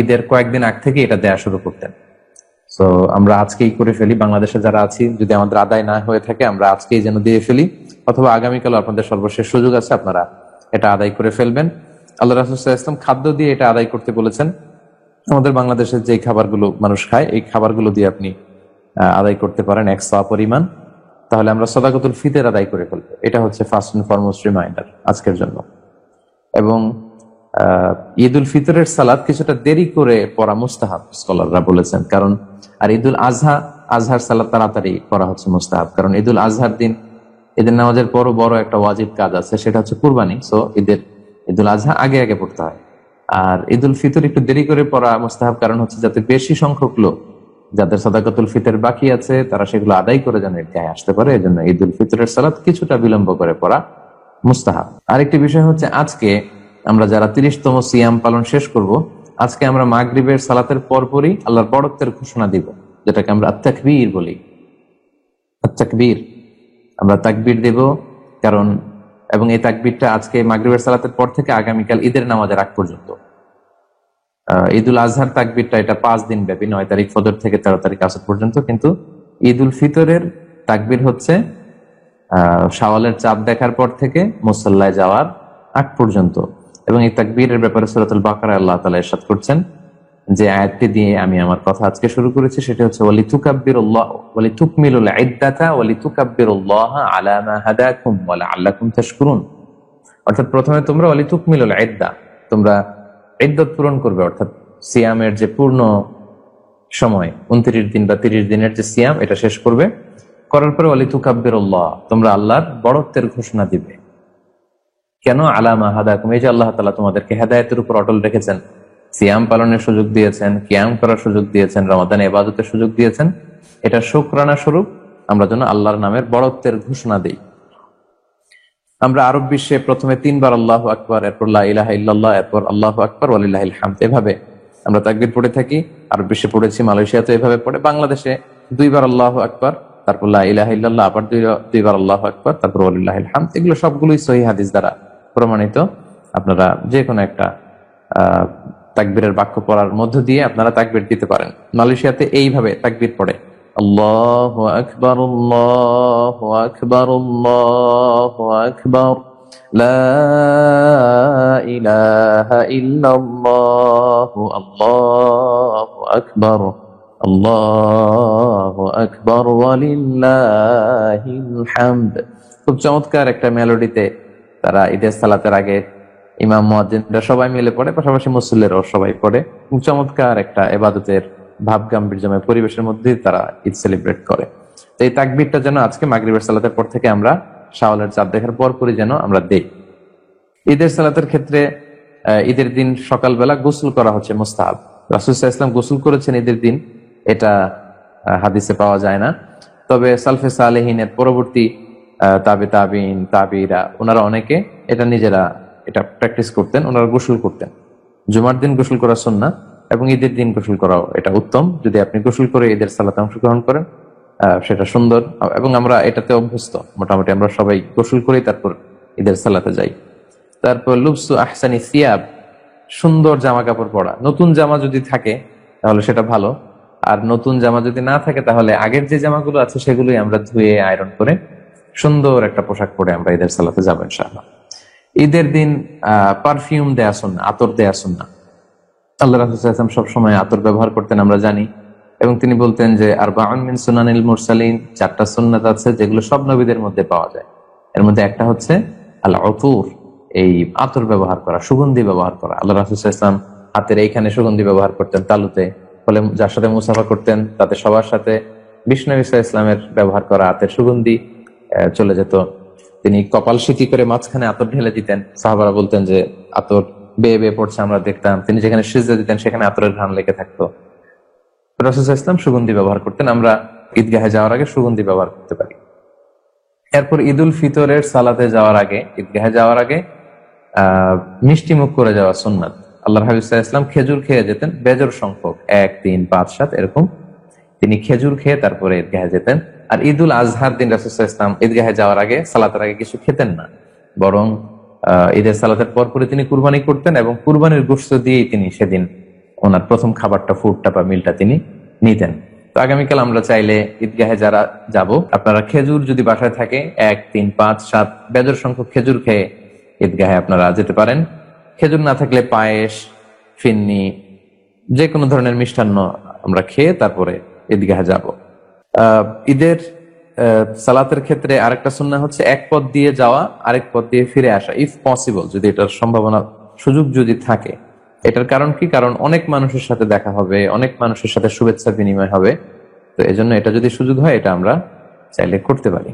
ঈদের কয়েকদিন আগ থেকে এটা দেয়া শুরু করতেন। সো আমরা আজকেই করে ফেলি। বাংলাদেশে যারা আছি যদি আমাদের আদায় না হয়ে থাকে আমরা আজকেই যেন দিয়ে ফেলি, অথবা আগামীকাল আপনাদের সর্বশেষ সুযোগ আছে, আপনারা এটা আদায় করে ফেলবেন। আল্লাহ রাসূল সাল্লাল্লাহু আলাইহি ওয়াসাল্লাম খাদ্য দিয়ে এটা আদায় করতে বলেছেন। আমাদের বাংলাদেশের যে খাবারগুলো মানুষ খায় এই খাবারগুলো দিয়ে আপনি আদায় করতে পারেন 100 পরিমাণ, তাহলে আমরা সাদাকাতুল ফিতর আদায় করে ফেলবো। এটা হচ্ছে ফার্স্ট এন্ড ফরমোস্ট রিমাইন্ডার আজকের জন্য। এবং ঈদুল ফিতরের সালাত কিছুটা দেরি করে পড়া মুস্তাহাব স্কলাররা বলেছেন, কারণ আর ঈদুল আজহার সালাত তাড়াতাড়ি পড়া হচ্ছে মুস্তাহাব, কারণ ঈদুল আজহার দিন ঈদের নামাজের পরও বড় একটা ওয়াজিব কাজ আছে, সেটা হচ্ছে কুরবানি। সো ঈদুল আজহা আগে আগে পড়তে হয়। আর ঈদুল ফিতর একটু দেরি করে পড়া মুস্তাহাব, কারণ হচ্ছে যাতে বেশি সংখ্যক লোক যাদের সাদাকাতুল ফিতর বাকি আছে তারা সেগুলো আদায় করে যেন ঈদগাহে আসতে পারে। এই জন্য ঈদুল ফিতরের সালাত কিছুটা বিলম্ব করে পড়া মুস্তাহাব। আরেকটি বিষয় হচ্ছে আজকে আমরা যারা 30তম সিয়াম পালন শেষ করব, আজকে আমরা মাগরিবের সালাতের পরপরই আল্লাহর বড়ত্বের ঘোষণা দিব, যেটাকে আমরা আত-তাকবীর বলি। আত-তাকবীর, আমরা তাকবীর দেব, কারণ এবং এই তাকবীরটা আজকে মাগরিবের সালাতের পর থেকে আগামীকাল ঈদের নামাজের আগ পর্যন্ত। ঈদুল আজহার তাকবীরটা এটা 5 দিন ব্যাপী, 9 তারিখ ফজর থেকে 13 তারিখ আসর পর্যন্ত, কিন্তু ঈদুল ফিতরের তাকবীর হচ্ছে শাওয়ালের চাঁদ দেখার পর থেকে মুসল্লায় যাওয়ার আগ পর্যন্ত। এবং এই তাকবীরের ব্যাপারে সূরাতুল বাকারায় আল্লাহ তাআলা ইরশাদ করছেন, যে আয়াতটি দিয়ে আমি আমার কথা আজকে শুরু করেছি সেটা হচ্ছে ওয়ালিতুকাব্বিরুল্লাহ ওয়ালিতুকমিলুল ইদ্দাতা ওয়ালিতুকাব্বিরুল্লাহ আলা মা হাদাকুম ওয়া লাআল্লাকুম তাশকুরুন। অর্থাৎ প্রথমে তোমরা ওয়ালিতুকমিলুল ইদ্দা, তোমরা ইদ্দত পূরণ করবে, অর্থাৎ সিয়ামের যে পূর্ণ সময় 29 দিন বা 30 দিনের যে সিয়াম এটা শেষ করবে, করার পরে ওয়ালিতুকাব্বিরুল্লাহ, তোমরা আল্লাহর বড়ত্বের ঘোষণা দিবে। কেন? আলা মা হাদাকুম, এই যে আল্লাহ তাআলা তোমাদেরকে হেদায়েতের উপর অটল রেখেছেন, সিয়াম পালনের সুযোগ দিয়েছেন, কিয়াম করার সুযোগ দিয়েছেন, রমাদানে ইবাদতের সুযোগ দিয়েছেন, এটা শুকরানা স্বরূপ আমরা যেন আল্লাহর নামের বড়ত্বের ঘোষণা দিই। আমরা আরব বিশ্বে প্রথমে 3 বার আল্লাহু আকবার, এরপর লা ইলাহা ইল্লাল্লাহ, এরপর আল্লাহু আকবার ওয়া লিল্লাহিল হামদ, এভাবে আমরা তাকবীর পড়ে থাকি। আরব বিশ্বে পড়েছি, মালয়েশিয়াতে এভাবে পড়ে, বাংলাদেশে 2 বার আল্লাহু আকবার, তারপর লা ইলাহা ইল্লাল্লাহ, আবার 2 বার আল্লাহু আকবার, তারপর ওয়া লিল্লাহিল হামদ। এগুলো সবগুলোই সহিহ হাদিস দ্বারা প্রমাণিত। আপনারা যে কোনো একটা তাকবীরের বাক্য পড়ার মধ্য দিয়ে আপনারা তাকবীর দিতে পারেন। মালয়েশিয়াতে এইভাবে তাকবীর পড়ে, আল্লাহু আকবার আল্লাহু আকবার আল্লাহু আকবার লা ইলাহা ইল্লাল্লাহ আল্লাহু আকবার আল্লাহু আকবার ওয়া লিল্লাহিল হামদ। খুব চমৎকার একটা মেলোডিতে তারা ঈদের সালাতের আগে ইমাম মুয়াজ্জিনরা সবাই মিলে পড়ে, পাশাপাশি মুসল্লিরাও সবাই পড়ে। চমৎকার একটা ইবাদতের ভাব গাম্ভীর্যময় পরিবেশের মধ্যে তারা ঈদ সেলিব্রেট করে। তো এই তাকবীরটা যেন আজকে মাগরিবের সালাতের পর থেকে আমরা শাওয়ালের চাঁদ দেখার পরপরই যেন আমরা দেই। ঈদের সালাতের ক্ষেত্রে ঈদের দিন সকালবেলা গোসল করা হচ্ছে মুস্তাহাব। রাসূল সাল্লাল্লাহু আলাইহি ওয়াসাল্লাম গোসল করেছেন ঈদের দিন, এটা হাদিসে পাওয়া যায় না। তবে সালফে সালেহিনের পরবর্তী তাবিঈন তাবিঈরা ওনারা অনেকে এটা নিজেরা এটা প্র্যাকটিস করতেন, ওনারা গোসল করতেন। জুমার দিন গোসল করা সুন্নাহ এবং ঈদের দিন গোসল করাও এটা উত্তম। যদি আপনি গোসল করে ঈদের সালাতে অংশগ্রহণ করেন সেটা সুন্দর, এবং আমরা এটাতে অভ্যস্ত, মোটামুটি আমরা সবাই গোসল করেই তারপর ঈদের সালাতে যাই। তারপর লুবসু আহসানি সিয়াব, সুন্দর জামা কাপড় পরা। নতুন জামা যদি থাকে তাহলে সেটা ভালো, আর নতুন জামা যদি না থাকে তাহলে আগের যে জামাগুলো আছে সেগুলোই আমরা ধুয়ে আয়রন করে সুন্দর একটা পোশাক পরে আমরা ঈদের সালাতে যাবো ইনশাআল্লাহ। ঈদের দিন পারফিউম দেয়া সুন্নাহ, আতর দেয়া সুন্নাহ। আল্লাহ রাসূল সাল্লাল্লাহু আলাইহি ওয়াসাল্লাম সবসময় আতর ব্যবহার করতেন আমরা জানি, এবং তিনি বলতেন যে আরবাউন মিন সুনানিল মুরসালিন, 4টা সুন্নাত আছে যেগুলো সব নবীদের মধ্যে পাওয়া যায়। এর মধ্যে একটা হচ্ছে আল উতুর, এই আতর ব্যবহার করা, সুগন্ধি ব্যবহার করা। আল্লাহ রাসূল সাল্লাল্লাহু আলাইহি ওয়াসাল্লাম হাতের এইখানে সুগন্ধি ব্যবহার করতেন তালুতে, ফলে যার সাথে মুসাফা করতেন তাদের সবার সাথে বিষ্ণু ইসলামের ব্যবহার করা আতের সুগন্ধি চলে যেত। তিনি কপাল সিটি করে মাঝখানে আতর ঢেলে দিতেন, সাহাবারা বলতেন যে আতর বেয়ে বেয়ে পড়ছে, আমরা দেখতাম। তিনি যেখানে সিজদা দিতেন সেখানে আতরের ঘ্রাণ লেগে থাকতো। রাসূল সাল্লাল্লাহু আলাইহি ওয়াসাল্লাম সুগন্ধি ব্যবহার করতেন। আমরা ঈদগাহে যাওয়ার আগে সুগন্ধি ব্যবহার করতে পারি। এরপর ঈদুল ফিতরের সালাতে যাওয়ার আগে, ঈদগাহে যাওয়ার আগে মিষ্টি মুখ করে যাওয়া সুন্নাত। আল্লাহর হাবিব সাল্লাল্লাহু আলাইহি ওয়াসাল্লাম খেজুর খেয়ে যেতেন বেজোড় সংখ্যক, 1, 3, 5, 7 এরকম। তিনি খেজুর খেয়ে তারপরে ঈদগাহে যেতেন। আর ঈদুল আজহার দিন রাসূল সাল্লাল্লাহু আলাইহি ওয়াসাল্লাম ঈদগাহে যাওয়ার আগে, সালাতের আগে কিছু খেতেন না, বরং ঈদের সালাতের পরপরই তিনি কুরবানি করতেন এবং কুরবানির গোশত দিয়েই তিনি সেদিন ওনার প্রথম খাবারটা, ফুডটা বা মিলটা তিনি নিতেন। তো আগামীকাল আমরা চাইলে ঈদগাহে যারা যাব, আপনারা খেজুর যদি বাসায় থাকে 1, 3, 5, 7 বেজোড় সংখ্যক খেজুর খেয়ে ঈদগাহে আপনারা যেতে পারেন। খেজুর না থাকলে পায়েস, ফিন্নি, যে কোনো ধরনের মিষ্টান্ন আমরা খেয়ে তারপরে ঈদগাহে যাব। ঈদের সালাতের ক্ষেত্রে আরেকটা সুন্নাহ হচ্ছে এক পথ দিয়ে যাওয়া আরেক পথ দিয়ে ফিরে আসা, ইফ পসিবল, যদি এটার সম্ভাবনা সুযোগ যদি থাকে। এটার কারণ কি? কারণ অনেক মানুষের সাথে দেখা হবে, অনেক মানুষের সাথে শুভেচ্ছা বিনিময় হবে। তো এজন্য এটা যদি সুযোগ হয়, এটা আমরা চাইলে করতে পারি।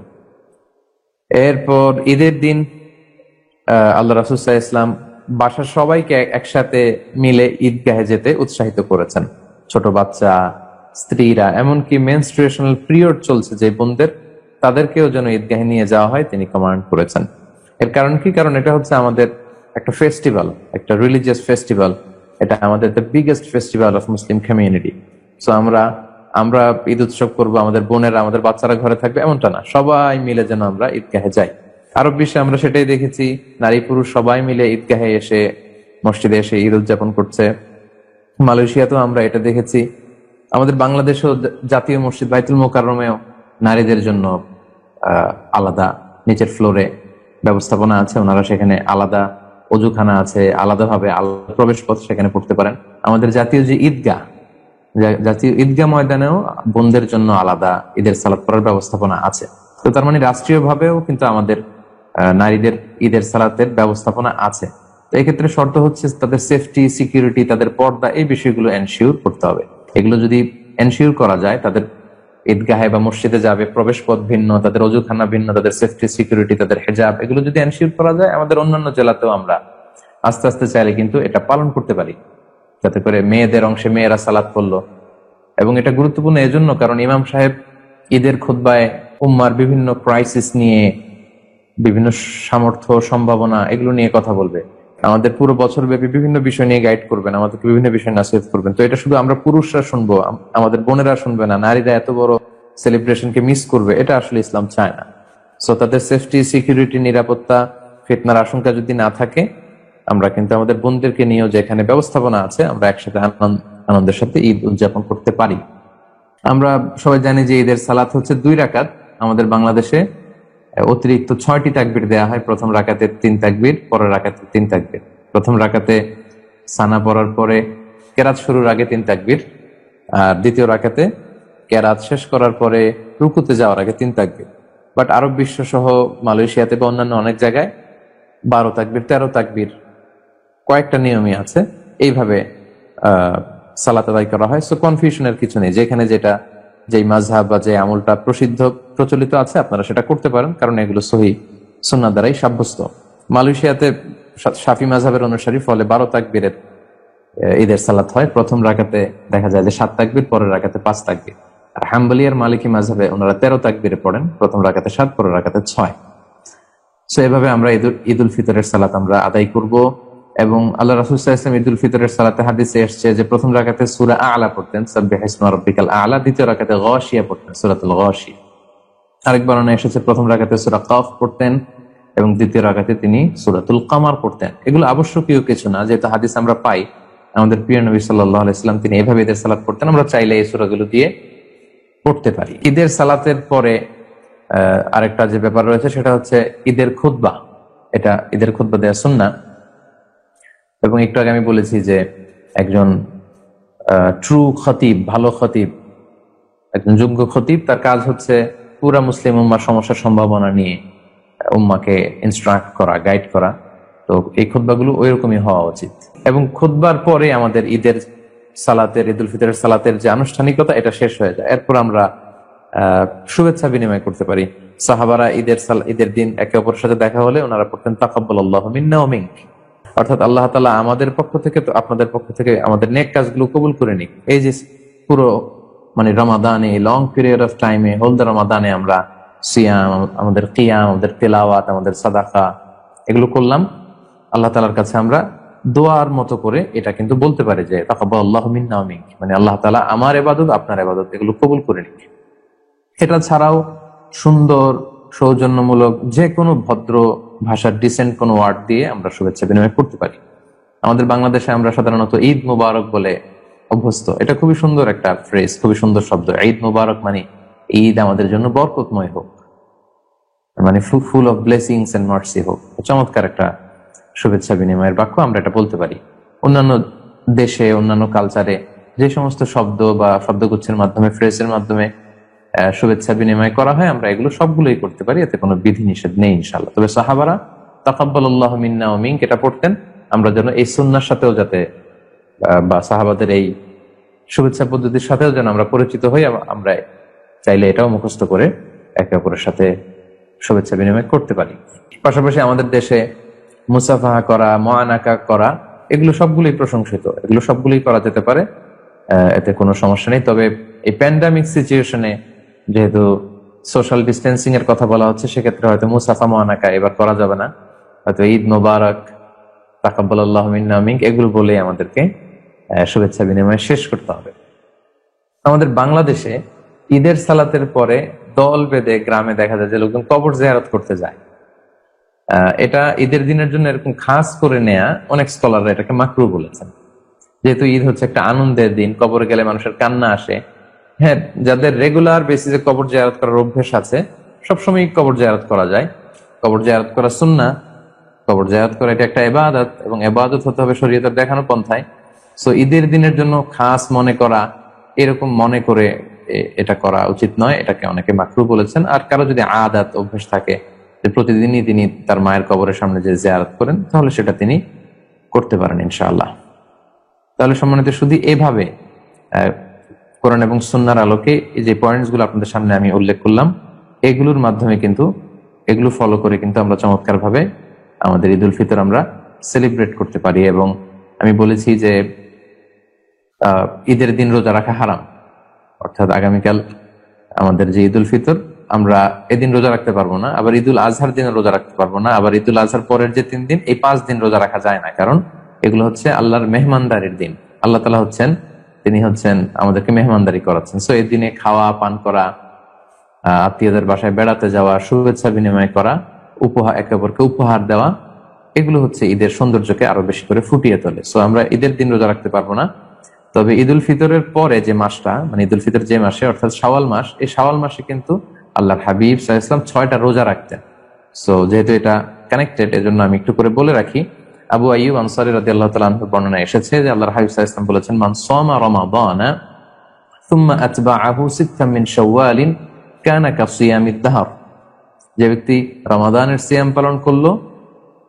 এরপর ঈদের দিন আল্লাহ রাসূল সাল্লাল্লাহু আলাইহি ওয়াসাল্লাম বাসার সবাইকে একসাথে মিলে ঈদগাহে যেতে উৎসাহিত করেছেন। ছোট বাচ্চা, স্ত্রীরা, এমনকি মেনস্ট্রুয়েশনাল পিরিয়ড চলছে যে বোনদের, তাদেরকেও যেন ঈদগাহে নিয়ে যাওয়া হয় তিনি কমান্ড করেছেন। এর কারণ কি? কারণ এটা হচ্ছে আমাদের একটা ফেস্টিভ্যাল, একটা রিলিজিয়াস ফেস্টিভ্যাল। এটা আমাদের the biggest festival of Muslim community. So আমরা ঈদ উৎসব করবো, আমাদের বোনেরা, আমাদের বাচ্চারা ঘরে থাকবে এমনটা না, সবাই মিলে যেন আমরা ঈদগাহে যাই। আরব বিশ্বে আমরা সেটাই দেখেছি, নারী পুরুষ সবাই মিলে ঈদগাহে এসে, মসজিদে এসে ঈদ উদযাপন করছে। মালয়েশিয়াতেও আমরা এটা দেখেছি। আমাদের বাংলাদেশেও জাতীয় মসজিদ বাইতুল মোকাররমেও নারীদের জন্য আলাদা নিচের ফ্লোরে ব্যবস্থাপনা আছে, ওনারা সেখানে আলাদা অজুখানা আছে, আলাদাভাবে আলাদা প্রবেশ পথ, সেখানে পড়তে পারেন। আমাদের জাতীয় যে ঈদগাহ, জাতীয় ঈদগাহ ময়দানেও বোনদের জন্য আলাদা ঈদের সালাত পড়ার ব্যবস্থাপনা আছে। তো তার মানে রাষ্ট্রীয় ভাবেও কিন্তু আমাদের নারীদের ঈদের সালাতের ব্যবস্থাপনা আছে। তো এক্ষেত্রে শর্ত হচ্ছে তাদের সেফটি, সিকিউরিটি, তাদের পর্দা, এই বিষয়গুলো এনশিওর করতে হবে। এগুলো যদি এনশিওর করা যায়, তাদের ঈদগাহে বা মসজিদে যাবে, প্রবেশ পথ ভিন্ন, তাদের অজুখানা ভিন্ন, তাদের সেফটি, সিকিউরিটি, তাদের হেজাব, এগুলো যদি এনশিওর করা যায়, আমাদের অন্যান্য জেলাতেও আমরা আস্তে আস্তে চাইলে কিন্তু এটা পালন করতে পারি, যাতে করে মেয়েদের অংশে মেয়েরা সালাত পড়লো। এবং এটা গুরুত্বপূর্ণ এজন্য কারণ ইমাম সাহেব ঈদের খুতবায় উম্মার বিভিন্ন ক্রাইসিস নিয়ে, বিভিন্ন সামর্থ্য, সম্ভাবনা, এগুলো নিয়ে কথা বলবে। আমাদের পুরো বছর ব্যাপী বিভিন্ন বিষয় নিয়ে গাইড করবেন, আমাদেরকে বিভিন্ন বিষয় নাসিহত করবেন। তো এটা শুধু আমরা পুরুষরা শুনবো, আমাদের বোনেরা শুনবে না, নারীরা এত বড় সেলিব্রেশনকে মিস করবে, এটা আসলে ইসলাম চায় না। সো তাদের সেফটি, সিকিউরিটি, নিরাপত্তা, ফিতনার আশঙ্কা যদি না থাকে, আমরা কিন্তু আমাদের বোনদেরকে নিয়েও যেখানে ব্যবস্থাপনা আছে, আমরা একসাথে আনন্দের সাথে ঈদ উদযাপন করতে পারি। আমরা সবাই জানি যে ঈদের সালাত হচ্ছে 2 রাকাত। আমাদের বাংলাদেশে অতিরিক্ত 6টি তাকবীর দেয়া হয়। প্রথম রাকাতে 3 তাকবীর, পরের রাকাতে 3 তাকবীর। প্রথম রাকাতে সানা পড়ার পরে কেরাত শুরুর আগে 3 তাকবীর, আর দ্বিতীয় রাকাতে কেরাত শেষ করার পরে রুকুতে যাওয়ার আগে 3 তাকবীর। বাট আরব বিশ্ব সহ মালয়েশিয়াতে বা অন্যান্য অনেক জায়গায় 12 তাকবীর, 13 তাকবীর, কয়েকটা নিয়মই আছে। এইভাবে সালাত আদায় করা হয়। সো কনফিউশনের কিছু নেই, যেখানে যেই মাযহাব বা যে আমলটা প্রচলিত আছে, আপনারা সেটা করতে পারেন, কারণ এগুলো সহিহ সুন্নাহ দ্বারাই সাব্যস্ত। মালয়েশিয়াতে শাফি মাযহাবের অনুসারী, ফলে 12 তাকবীরের ঈদের সালাত হয়। প্রথম রাকাতে দেখা যায় যে 7 তাকবীর, পরের রাকাতে 5 তাকবীর। আর হাম্বলি আর মালিকি মাযহাবে ওনারা 13 তাকবীরে পড়েন, প্রথম রাকাতে 7, পরের রাকাতে 6। সো এভাবে আমরা ঈদুল ফিতরের সালাত আমরা আদায় করব। এবং আল্লাহ রাসূল সাল্লাল্লাহু আলাইহি ওয়াসাল্লাম ঈদুল ফিতরের সালাতে হাদিসে এসেছে যে প্রথম রাকাতে সূরা আ'লা পড়তেন, সাব্বিহ ইসমা রাব্বিকাল আ'লা। দ্বিতীয় রাকাতে গাশিয়া পড়তেন, সূরাতুল গাশিয়া। আরেক বর্ণনা এসেছে প্রথম রাকাতে সূরা কাফ পড়তেন এবং দ্বিতীয় রাকাতে তিনি সূরাতুল কামার পড়তেন। এগুলো আবশ্যকীয় কিছু না, যেহেতু হাদিস আমরা পাই, আমাদের প্রিয় নবী সাল্লাল্লাহু আলাইহি ওয়াসাল্লাম তিনি এভাবে ঈদের সালাত পড়তেন। আমরা চাইলে এই সূরাগুলো দিয়ে পড়তে পারি। ঈদের সালাতের পরে আরেকটা যে ব্যাপার রয়েছে সেটা হচ্ছে ঈদের খুতবা। এটা ঈদের খুতবা দেয়া সুন্নাহ। এবং একটু আগে আমি বলেছি যে একজন ট্রু খতিব, ভালো খতিব, একজন যোগ্য খতিব, তার কাজ হচ্ছে পুরা মুসলিম উম্মার সমস্যার সম্ভাবনা নিয়ে উম্মাকে ইনস্ট্রাক্ট করা, গাইড করা। তো এই খুতবাগুলো ওই রকমই হওয়া উচিত। এবং খুতবার পরে আমাদের ঈদের সালাতের, ঈদুল ফিতরের সালাতের যে আনুষ্ঠানিকতা, এটা শেষ হয়ে যায়। এরপর আমরা শুভেচ্ছা বিনিময় করতে পারি। সাহাবারা ঈদের দিন একে অপরের সাথে দেখা হলে ওনারা পড়তেন তাকাব্বালাল্লাহু মিন্না ওয়া মিনক, অর্থাৎ আল্লাহ তাআলা আমাদের পক্ষ থেকে তো আপনাদের পক্ষ থেকে আমাদের নেক কাজগুলো কবুল করে নিক। এই যে পুরো মানে রমাদানে, লং পিরিয়ড অফ টাইমে, হোল দ্য রমাদানে আমরা সিয়াম, আমাদের কিয়াম, আমাদের তেলাওয়াত, আমাদের সাদাকা এগুলো করলাম, আল্লাহ তাআলার কাছে আমরা দোয়ার মতো করে এটা কিন্তু বলতে পারি যে তাকাব্বালাল্লাহু মিন্না ওয়া মিনক, মানে আল্লাহ তাআলা আমার ইবাদত আপনার ইবাদত এগুলো কবুল করে নিক। এটা ছাড়াও সুন্দর সৌজন্যমূলক যে কোনো ভদ্র ভাষার ডিসেন্ট কোনো ওয়ার্ড দিয়ে আমরা শুভেচ্ছা বিনিময় করতে পারি। আমাদের বাংলাদেশে আমরা সাধারণত ঈদ মুবারক বলে অভ্যস্ত। এটা খুবই সুন্দর একটা ফ্রেজ, খুবই সুন্দর শব্দ। ঈদ মুবারক মানে ঈদ আমাদের জন্য বরকতময় হোক, মানে full of blessings and mercy হোক। চমৎকার একটা শুভেচ্ছা বিনিময়ের বাক্য, আমরা এটা বলতে পারি। অন্যান্য দেশে, অন্যান্য কালচারে যে সমস্ত শব্দ বা শব্দগুচ্ছের মাধ্যমে, ফ্রেজের মাধ্যমে শুভেচ্ছা বিনিময় করা হয়, আমরা এগুলো সবগুলোই করতে পারি, এতে কোনো বিধিনিষেধ নেই ইনশাআল্লাহ। তবে সাহাবারা তাকাব্বালাল্লাহু মিন্না ওয়া মিনক এটা পড়তেন, আমরা যেন এই সুন্নাহর সাথেও যাতে বা সাহাবাদের এই শুভেচ্ছা পদ্ধতির সাথেও যেন আমরা পরিচিত হই, আমরা চাইলে এটাও মুখস্থ করে একে অপরের সাথে শুভেচ্ছা বিনিময় করতে পারি। পাশাপাশি আমাদের দেশে মুসাফাহা করা, মুআনাকা করা এগুলো সবগুলোই প্রশংসিত, এগুলো সবগুলোই করা যেতে পারে, এতে কোনো সমস্যা নেই। তবে এই প্যান্ডামিক সিচুয়েশনে যেহেতু সোশ্যাল ডিস্টেন্সিং এর কথা বলা হচ্ছে, সেক্ষেত্রে হয়তো মুসাফা মুআনাকা এবার করা যাবে না, হয়তো ঈদ মোবারক, তাকাব্বালাল্লাহু মিন্না ওয়া মিনক এগুলো বলেই আমাদেরকে শুভেচ্ছা বিনিময় শেষ করতে হবে। আমাদের বাংলাদেশে ঈদের সালাতের পরে দল বেঁধে গ্রামে দেখা যায় যে লোকজন কবর জিয়ারত করতে যায়। এটা ঈদের দিনের জন্য এরকম খাস করে নেয়া অনেক স্কলাররা এটাকে মাকরুহ বলেছেন। যেহেতু ঈদ হচ্ছে একটা আনন্দের দিন, কবরে গেলে মানুষের কান্না আসে। হ্যাঁ, যাদের রেগুলার বেসিসে কবর জিয়ারত করার অভ্যেস আছে, সবসময় কবর জিয়ারত করা যায়। কবর জিয়ারত করা সুন্নাহ, কবর জিয়ারত করা এটা একটা ইবাদত, এবং ইবাদত হতে হবে শরীয়তের দেখানো পন্থায়। সো ঈদের দিনের জন্য খাস মনে করা, এরকম মনে করে এটা করা উচিত নয়, এটাকে অনেকে মাকরুহ বলেছেন। আর কারো যদি আদাত অভ্যেস থাকে যে প্রতিদিনই তিনি তার মায়ের কবরের সামনে যে জিয়ারত করেন, তাহলে সেটা তিনি করতে পারেন ইনশাআল্লাহ। তাহলে সম্মানিত শুধু এভাবে কোরআন এবং সুন্নাহর আলোকে এই যে পয়েন্টস গুলো আপনাদের সামনে আমি উল্লেখ করলাম, এগুলোর মাধ্যমে কিন্তু, এগুলো ফলো করে কিন্তু আমরা চমৎকার ভাবে আমাদের ঈদ উল ফিতর আমরা সেলিব্রেট করতে পারি। এবং আমি বলেছি যে ঈদের দিন রোজা রাখা হারাম, অর্থাৎ আগামীকাল আমাদের যে ঈদ উল ফিতর, আমরা এদিন রোজা রাখতে পারবো না, আবার ঈদুল আজহার দিনে রোজা রাখতে পারবো না, আবার ঈদুল আজহার পরের যে 3 দিন, এই 5 দিন রোজা রাখা যায় না। কারণ এগুলো হচ্ছে আল্লাহর মেহমানদারির দিন। আল্লাহ তাআলা হচ্ছেন, তিনি হচ্ছেন আমাদেরকে মেহমানদারি করাচ্ছেন। সো এই দিনে খাওয়া পান করা, আত্মীয়দের বাসায় বেড়াতে যাওয়া, শুভেচ্ছা বিনিময় করা, উপহার, একে অপরকে উপহার দেওয়া, এগুলো হচ্ছে ঈদের সৌন্দর্যকে আরো বেশি করে ফুটিয়ে তোলে। সো আমরা ঈদের দিন রোজা রাখতে পারবো না। তবে ঈদ উল ফিতরের পরে যে মাসটা, মানে ঈদ উল ফিতর যে মাসে, অর্থাৎ শাওয়াল মাস, এই শাওয়াল মাসে কিন্তু আল্লাহর হাবিব সাল্লাল্লাহু আলাইহি ওয়াসাল্লাম 6টা রোজা রাখতেন। সো যেহেতু এটা কানেক্টেড, এজন্য আমি একটু করে বলে রাখি। আবু আইয়ুব আনসারী রাদিয়াল্লাহু তাআলা আনহু বর্ণনা এসেছে যে আল্লাহর হাবিব সাল্লাল্লাহু আলাইহি ওয়াসাল্লাম বলেছেন, মান সামা রমাদানা সুম্মা আতবাআহু সিত্তাম মিন শাওয়ালিন কানা কাসিয়ামিদ দাহর। যে ব্যক্তি রমাদানের সিয়াম পালন করলো,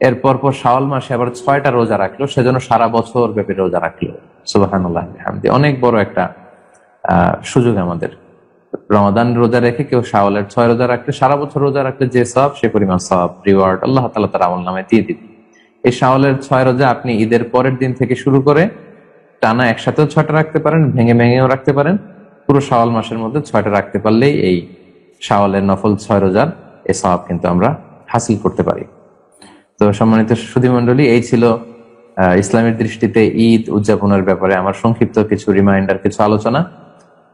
এরপর শাওয়াল মাসে আবার 6টা রোজা রাখলো, সেজন্য সারা বছর ব্যাপী রোজা রাখলো। সুবহানাল্লাহ বিহামদি। অনেক বড় একটা সুযোগ আমাদের। রমাদান রোজা রেখে কেউ শাওয়ালের 6 রোজা রাখলে, সারা বছর রোজা রাখলে যে সওয়াব, সে পরিমাণ সওয়াব, রিওয়ার্ড আল্লাহ তাআলা তার আমলনামায় দিয়ে দিবেন। এই শাওয়ালের 6 রোজা আপনি ঈদের পরের দিন থেকে শুরু করে টানা একসাথেও 6টা রাখতে পারেন, ভেঙে ভেঙেও রাখতে পারেন। পুরো শাওয়াল মাসের মধ্যে 6টা রাখতে পারলেই এই শাওয়ালের নফল 6 রোজার এই সওয়াব কিন্তু আমরা হাসিল করতে পারি। তো সম্মানিত সুধী মণ্ডলী, এই ছিল ইসলামের দৃষ্টিতে ঈদ উদযাপনের ব্যাপারে আমার সংক্ষিপ্ত কিছু রিমাইন্ডার, কিছু আলোচনা।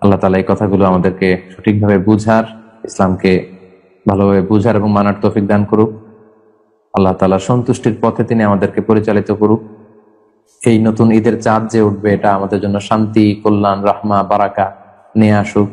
আল্লাহ তাআলা এই কথাগুলো আমাদেরকে সঠিকভাবে বুঝার, ইসলামকে ভালোভাবে বুঝার এবং মানার তৌফিক দান করুক। আল্লাহ তাআলা সন্তুষ্টির পথে তিনি আমাদেরকে পরিচালিত করুক। এই নতুন ঈদের চাঁদ যে উঠবে, এটা আমাদের জন্য শান্তি, কল্যাণ, রাহমা, বারাকা নিয়ে আসুক।